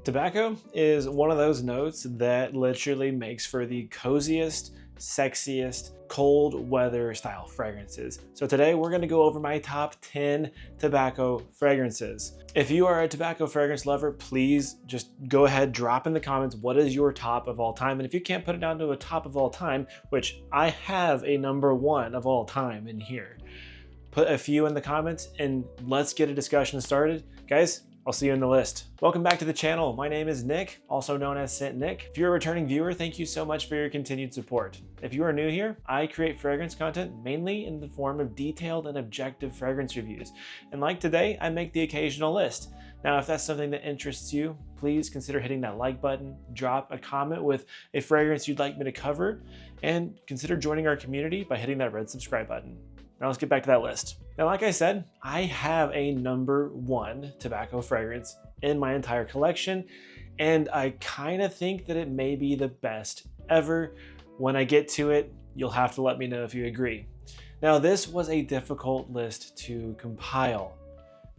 Tobacco is one of those notes that literally makes for the coziest, sexiest, cold weather style fragrances. So today we're gonna go over my top 10 tobacco fragrances. If you are a tobacco fragrance lover, please just go ahead, drop in the comments what is your top of all time. And if you can't put it down to a top of all time, which I have a number one of all time in here, put a few in the comments and let's get a discussion started. Guys, I'll see you in the list. Welcome back to the channel. My name is Nick, also known as Scent Nick. If you're a returning viewer, thank you so much for your continued support. If you are new here, I create fragrance content mainly in the form of detailed and objective fragrance reviews. And like today, I make the occasional list. Now, if that's something that interests you, please consider hitting that like button, drop a comment with a fragrance you'd like me to cover, and consider joining our community by hitting that red subscribe button. Now let's get back to that list. Now, like I said, I have a number one tobacco fragrance in my entire collection, and I kind of think that it may be the best ever. When I get to it, you'll have to let me know if you agree. Now, this was a difficult list to compile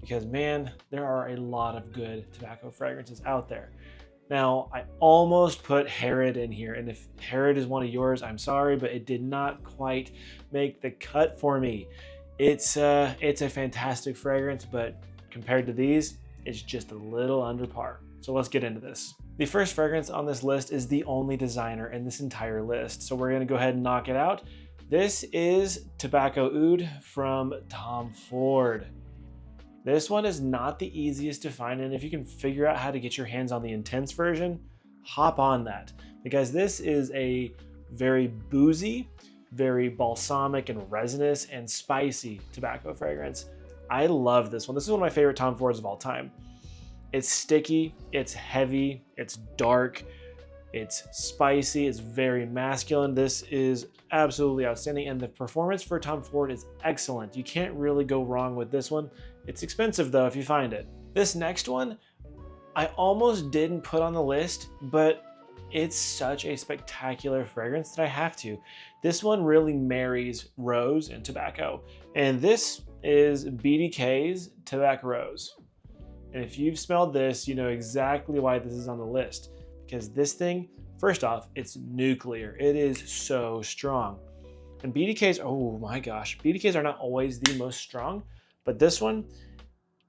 because, man, there are a lot of good tobacco fragrances out there. Now, I almost put Herod in here, and if Herod is one of yours, I'm sorry, but it did not quite make the cut for me. It's a fantastic fragrance, but compared to these, it's just a little under par. So let's get into this. The first fragrance on this list is the only designer in this entire list, so we're gonna go ahead and knock it out. This is Tobacco Oud from Tom Ford. This one is not the easiest to find, and if you can figure out how to get your hands on the intense version, hop on that, because this is a very boozy, very balsamic and resinous and spicy tobacco fragrance. I love this one. This is one of my favorite Tom Fords of all time. It's sticky, it's heavy, it's dark, it's spicy, it's very masculine. This is absolutely outstanding, and the performance for Tom Ford is excellent. You can't really go wrong with this one. It's expensive though if you find it. This next one, I almost didn't put on the list, but it's such a spectacular fragrance that I have to. This one really marries rose and tobacco, and this is BDK's Tobacco Rose. And if you've smelled this, you know exactly why this is on the list, because this thing, first off, it's nuclear. It is so strong. And BDKs, oh my gosh, BDKs are not always the most strong, but this one,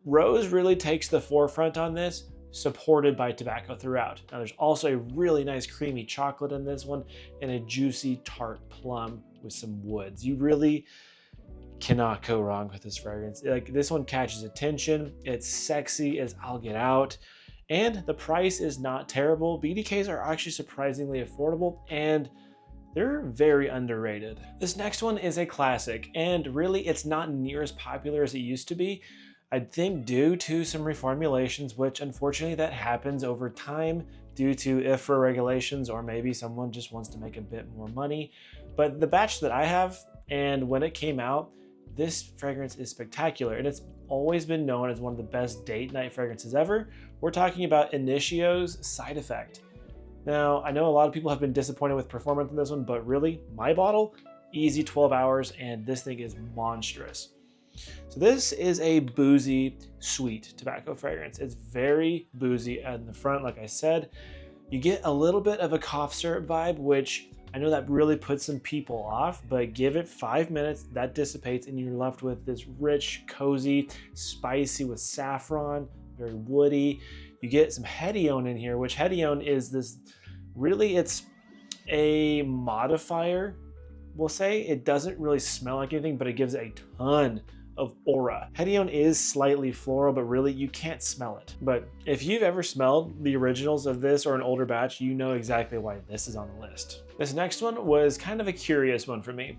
rose really takes the forefront on this, supported by tobacco throughout. Now there's also a really nice creamy chocolate in this one and a juicy tart plum with some woods. You really cannot go wrong with this fragrance. Like, this one catches attention. It's sexy as I'll get out. And the price is not terrible. BDKs are actually surprisingly affordable, and they're very underrated. This next one is a classic, and really it's not near as popular as it used to be. I think due to some reformulations, which unfortunately that happens over time due to IFRA regulations, or maybe someone just wants to make a bit more money. But the batch that I have, and when it came out, this fragrance is spectacular, and it's always been known as one of the best date night fragrances ever. We're talking about Initio's Side Effect. Now, I know a lot of people have been disappointed with performance in this one, but really, my bottle, easy 12 hours, and this thing is monstrous. So this is a boozy, sweet tobacco fragrance. It's very boozy in the front, like I said. You get a little bit of a cough syrup vibe, which I know that really puts some people off, but give it 5 minutes, that dissipates, and you're left with this rich, cozy, spicy with saffron, very woody. You get some hedione in here, which hedione is this, really it's a modifier, we'll say. It doesn't really smell like anything, but it gives a ton of aura. Hedione is slightly floral, but really you can't smell it. But if you've ever smelled the originals of this or an older batch, you know exactly why this is on the list. This next one was kind of a curious one for me.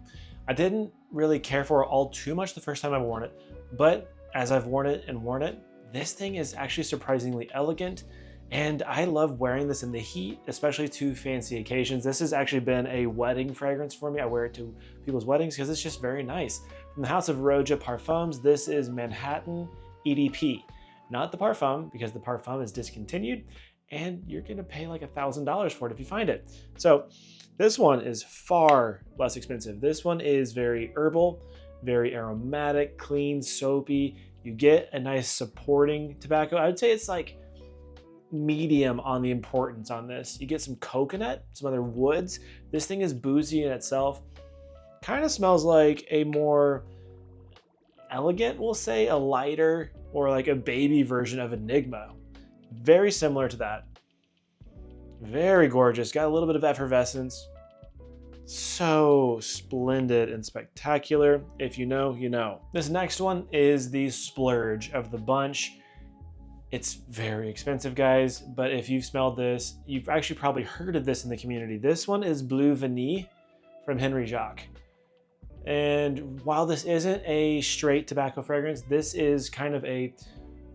I didn't really care for it all too much the first time I worn it, but as I've worn it, this thing is actually surprisingly elegant, and I love wearing this in the heat, especially to fancy occasions. This has actually been a wedding fragrance for me. I wear it to people's weddings because it's just very nice. From the house of Roja Parfums, this is Manhattan EDP. Not the Parfum, because the Parfum is discontinued, and you're gonna pay like $1,000 for it if you find it. So this one is far less expensive. This one is very herbal, very aromatic, clean, soapy. You get a nice supporting tobacco. I would say it's like medium on the importance on this. You get some coconut, some other woods. This thing is boozy in itself. Kind of smells like a more elegant, we'll say, a lighter or like a baby version of Enigma. Very similar to that. Very gorgeous. Got a little bit of effervescence. So splendid and spectacular. If you know, you know. This next one is the splurge of the bunch. It's very expensive, guys, but if you've smelled this, you've actually probably heard of this in the community. This one is Blue Vanille from Henry Jacques. And while this isn't a straight tobacco fragrance, this is kind of a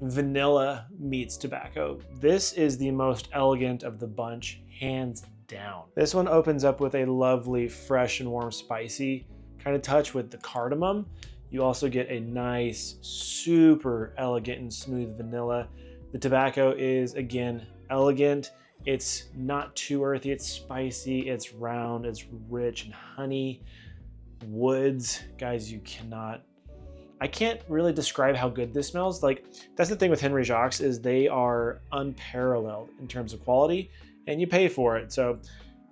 vanilla meets tobacco. This is the most elegant of the bunch, hands down. This one opens up with a lovely, fresh and warm, spicy kind of touch with the cardamom. You also get a nice, super elegant and smooth vanilla. The tobacco is, again, elegant. It's not too earthy, it's spicy, it's round, it's rich and honey. Woods, guys, I can't really describe how good this smells. Like, that's the thing with Henry Jacques, is they are unparalleled in terms of quality, and you pay for it. So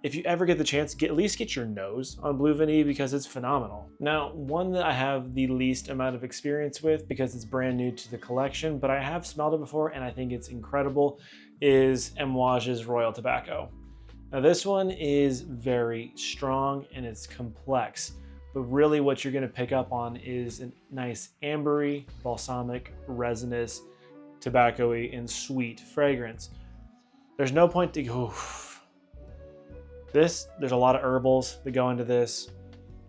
if you ever get the chance, at least get your nose on Blue Vanille, because it's phenomenal. Now, one that I have the least amount of experience with because it's brand new to the collection, but I have smelled it before and I think it's incredible, is Amouage's Royal Tobacco. Now, this one is very strong and it's complex, but really what you're gonna pick up on is a nice ambery, balsamic, resinous, tobacco-y, and sweet fragrance. There's no point to go, there's a lot of herbals that go into this,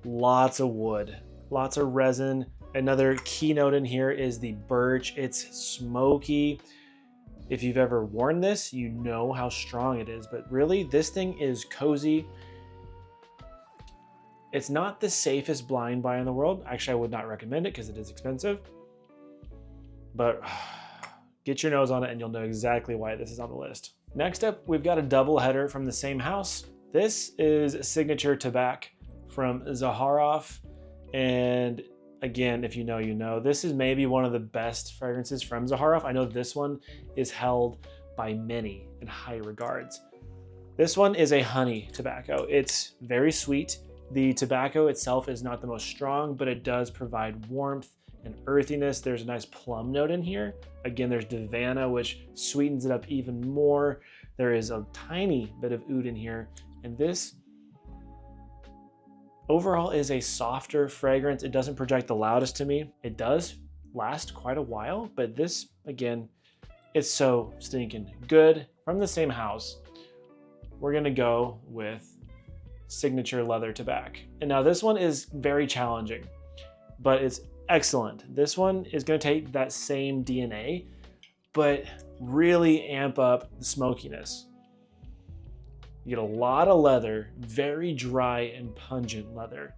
lots of wood, lots of resin. Another keynote in here is the birch. It's smoky. If you've ever worn this, you know how strong it is, but really this thing is cozy. It's not the safest blind buy in the world. Actually, I would not recommend it because it is expensive, but get your nose on it and you'll know exactly why this is on the list. Next up, we've got a double header from the same house. This is Signature Tobac from Zaharoff. And again, if you know, you know. This is maybe one of the best fragrances from Zaharoff. I know this one is held by many in high regards. This one is a honey tobacco. It's very sweet. The tobacco itself is not the most strong, but it does provide warmth and earthiness. There's a nice plum note in here. Again, there's Davana, which sweetens it up even more. There is a tiny bit of oud in here. And this overall is a softer fragrance. It doesn't project the loudest to me. It does last quite a while, but this, again, it's so stinking good. From the same house, we're gonna go with Signature Leather Tobac. And now this one is very challenging, but it's excellent. This one is gonna take that same DNA, but really amp up the smokiness. You get a lot of leather, very dry and pungent leather.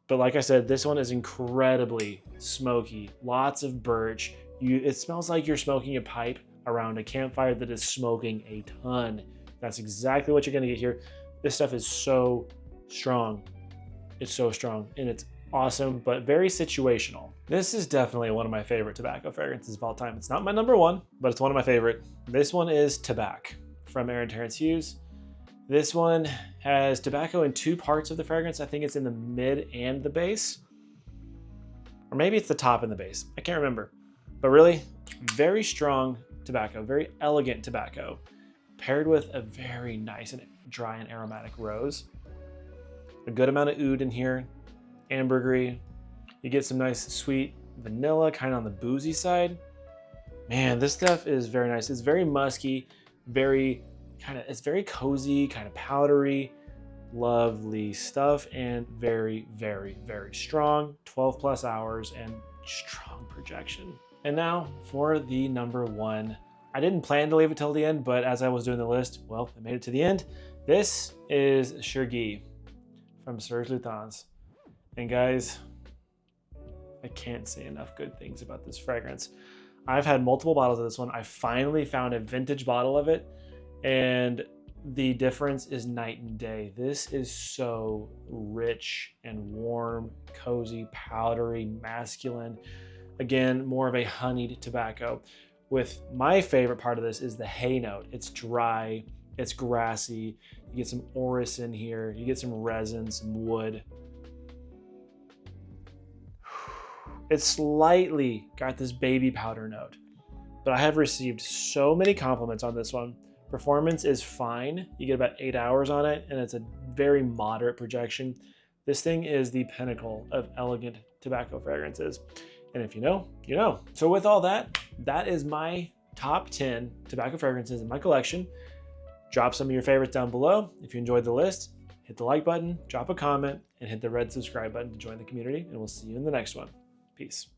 But like I said, this one is incredibly smoky, lots of birch. It smells like you're smoking a pipe around a campfire that is smoking a ton. That's exactly what you're gonna get here. This stuff is so strong. It's so strong and it's awesome, but very situational. This is definitely one of my favorite tobacco fragrances of all time. It's not my number one, but it's one of my favorite. This one is Tobac from Terence Hughes. This one has tobacco in two parts of the fragrance. I think it's in the mid and the base, or maybe it's the top and the base. I can't remember, but really very strong tobacco, very elegant tobacco, paired with a very nice and dry and aromatic rose. A good amount of oud in here, ambergris. You get some nice sweet vanilla, kind of on the boozy side. Man, this stuff is very nice. It's very musky, it's very cozy, kind of powdery, lovely stuff, and very, very, very strong. 12 plus hours and strong projection. And now for the number one. I didn't plan to leave it till the end, but as I was doing the list, well, I made it to the end. This is Chergui from Serge Lutens. And guys, I can't say enough good things about this fragrance. I've had multiple bottles of this one. I finally found a vintage bottle of it, and the difference is night and day. This is so rich and warm, cozy, powdery, masculine. Again, more of a honeyed tobacco. with my favorite part of this is the hay note. It's dry, it's grassy, you get some orris in here, you get some resin, some wood. It's slightly got this baby powder note, but I have received so many compliments on this one. Performance is fine. You get about 8 hours on it, and it's a very moderate projection. This thing is the pinnacle of elegant tobacco fragrances. And if you know, you know. So with all that, that is my top 10 tobacco fragrances in my collection. Drop some of your favorites down below. If you enjoyed the list, hit the like button, drop a comment, and hit the red subscribe button to join the community. And we'll see you in the next one. Peace.